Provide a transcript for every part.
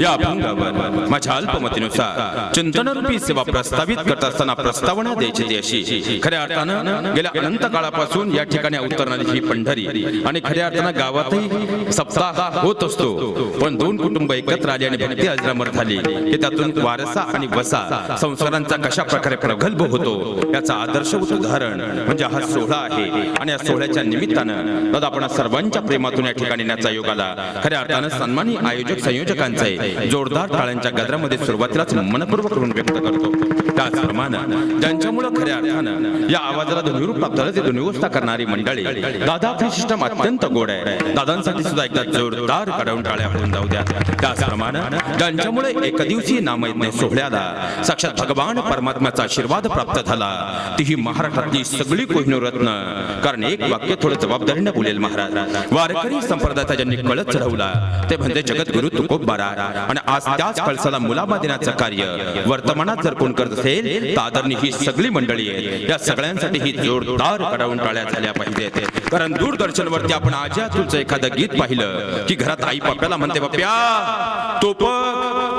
या अभंगावर माझ्या अल्पमतीनुसार चिंतनरूपी सेवा प्रस्तावित करत असताना प्रस्तावना द्यायची ती अशी, खऱ्या अर्थानं गेल्या अनंत काळापासून या ठिकाणी अवतरणारी ही पंढरी आणि खऱ्या अर्थानं गावातही सप्ताह होत असतो, पण दोन कुटुंब एकत्र आली आणि भक्ती अजरामर झाली की त्यातून वारसा आणि वसा संस्कारांचा कशा प्रकारे प्रगल्भ होतो याचा आदर्श उदाहरण म्हणजे हा सोहळा आहे. आणि या सोहळ्याच्या निमित्तानं दादा आपण सर्वांच्या प्रेमातून या ठिकाणी येण्याचा योग आला. खऱ्या अर्थानं सन्मानी आयोजक संयोजकांचे जोरदार टाळ्यांच्या गजरामध्ये सुरुवातीलाच मनपूर्वक ऋण व्यक्त करतो. त्याचप्रमाणे ज्यांच्यामुळे खऱ्या अर्थानं या आवाजाला ध्वनिरूप प्राप्त झालं ते ध्वनिवस्था करणारी मंडळी, दादा आपली सिस्टम अत्यंत गोड आहे, दादांसाठी सुद्धा एकदा जोरदार कडवून टाळ्या होऊन जाऊ द्या. त्याचप्रमाणे ज्यांच्यामुळे एकदिवसीय नामयज्ञ सोहळ्याला साक्षात भगवान परमात्म्याचा आशीर्वाद प्राप्त झाला ती ही महाराष्ट्रातली सगळी कोहिनूर रत्न. कारण एक वाक्य थोडं जबाबदारीने बोलेल महाराज, वारकरी संप्रदायाचा ज्यांनी कळस चढवला ते म्हणजे जगद्गुरु तुकोबारा. आणि आज त्याच कळसाला मुलामा देण्याचं कार्य वर्तमानात जर कोण करत असेल तर आदरणीय ही सगळी मंडळी आहे. या सगळ्यांसाठी ही जोरदार कडवून टाळ्या झाल्या पाहिजेत. कारण दूरदर्शनवरती आपण आज्यातूचं एखादं गीत पाहिलं की घरात आई पप्प्याला म्हणते पप्प्या तो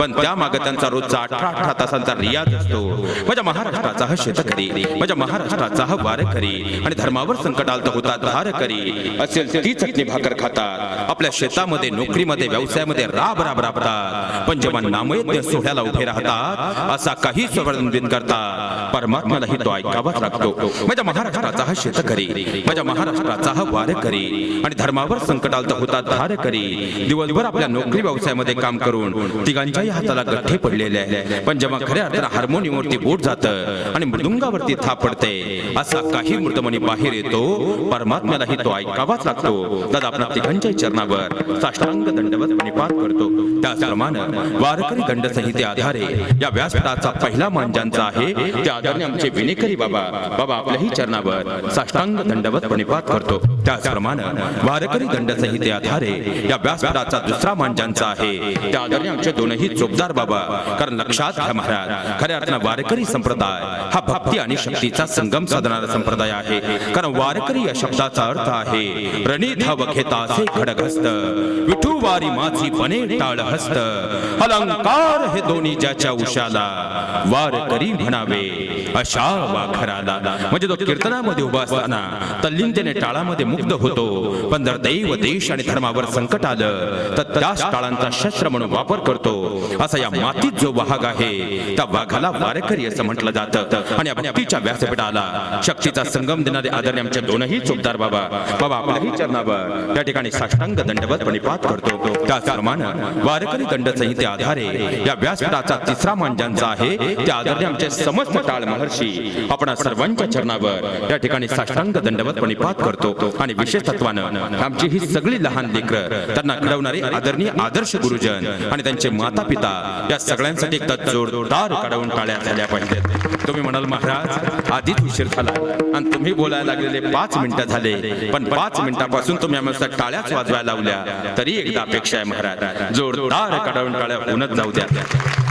पण त्या मागे त्यांचा रोजचा 18 तासांचा रियाज असतो. माझ्या महाराष्ट्राचा हा शेतकरी, माझ्या महाराष्ट्राचा हा वारकरी आणि धर्मावर संकट आलं होता धारकरी असेल ती चटणी भाकर खातात, आपल्या शेतामध्ये नोकरीमध्ये व्यवसायामध्ये राब राब राबतात, पण जेव्हा नामयज्ञ सोहळ्याला उभे राहतात असा काही संवर्धन करता परमात्म्यालाही तो ऐकावाच लागतो. माझ्या महाराष्ट्राचा हा शेतकरी, माझ्या महाराष्ट्राचा हा वारकरी आणि धर्मावर संकट आलं होता धारकरी दिवसभर आपल्या नोकरी व्यवसायामध्ये काम करून तिघांच्याही हाताला गठ्ठे पडलेले आहे, पण जेव्हा खऱ्या अर्थानं हार्मोनियमवरती बोट जातं आणि मृदुंगावरती थाप पडते असा काही मृतमणी बाहेर येतो, परमात्म्यालाही तो ऐकावाच लागतो. दादा आपल्या तिघांच्या चरणावर साष्टांग दंडवत प्रणिपात करतो. त्याचप्रमाणे वारकरी दंड संहिते आधारे या व्यासपीठाचा पहिला मान ज्यांचा आहे ते आदरणीय आमचे विनेकरी बाबा आपल्याही चरणावर साष्टांग दंडवत प्रणिपात करतो. त्याचप्रमाणे वारकरी दंड संहिते आधारे या व्यासपीठाचा दुसरा मान ज्यांचा आहे ते आदरणीय आमचे दोनही चोपदार बाबा. कारण लक्षात घ्या महाराज, खऱ्या अर्थानं वारकरी संप्रदाय हा भक्ती आणि शक्तीचा संगम साधणारा संप्रदाय आहे. कारण वारकरी या शब्दाचा अर्थ आहे रणिधाव घेता असे खडगहस्त, विठुवारी माझी बने टाळहस्त, अलंकार हे दोन्ही ज्याच्या उशाला, वारकरी म्हणावे अशा वाखराला. म्हणजे तो कीर्तनामध्ये उभा असताना तल्लीनतेने टाळामध्ये मुग्ध होतो, पण जर दैव देश आणि धर्मावर संकट आलं तर त्याच टाळांचा शस्त्र म्हणून वापर करतो. असा या मातीत जो वाहक आहे त्या वाघाला वारकरी असं म्हटलं जातं. आणि या भक्तीच्या व्यासपीठाला शक्तीचा संगम देणारे आदरणीय आमचे दोनही चोपदार बाबा आपल्याही चरणावर त्या ठिकाणी साष्टांग दंडवत प्रणिपात करतो. त्याचप्रमाणे वारकरी दंड संहिते आधारे या व्यासपीठाचा तिसरा मान ज्यांचा आहे ते आदरणीय आमचे समस्त टाळ महर्षी आपण सर्वांच्या चरणावर या ठिकाणी साष्टांग दंडवत प्रणिपात करतो. आणि विशेष तत्वानं आमची ही सगळी लहान लेकरं, त्यांना घडवणारे आदरणीय आदर्श गुरुजन आणि त्यांचे माता पिता या सगळ्यांसाठी एकदा जोरदार कडवून टाळ्या झाल्या पाहिजेत. तुम्ही म्हणाल महाराज आधीच उशीर झाला आणि तुम्ही बोलायला लागलेले 5 मिनिटं झाले, पण 5 मिनिटापासून तुम्ही आम्हाला टाळ्याच वाजवायला लावल्या तरी एकदा अपेक्षा आहे महाराज जोरदार कडवून टाळ्या होऊनच जाऊ द्या.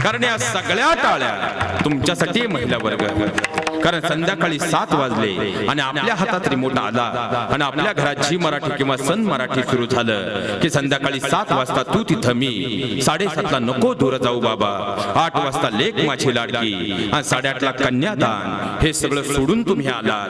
कारण या सगळ्या टाळ्या तुमच्यासाठी महिला वर्ग. कारण संध्याकाळी 7 वाजले आणि आपल्या हातात रिमोट आला आणि आपल्या घरात जी मराठी किंवा सन मराठी सुरू झालं की संध्याकाळी 7 वाजता तू तिथं मी, 7:30ला नको दूर जाऊ बाबा, 8 वाजता लेक माझी लाडकी आणि 8:30ला कन्यादान, हे सगळं सोडून तुम्ही आलात.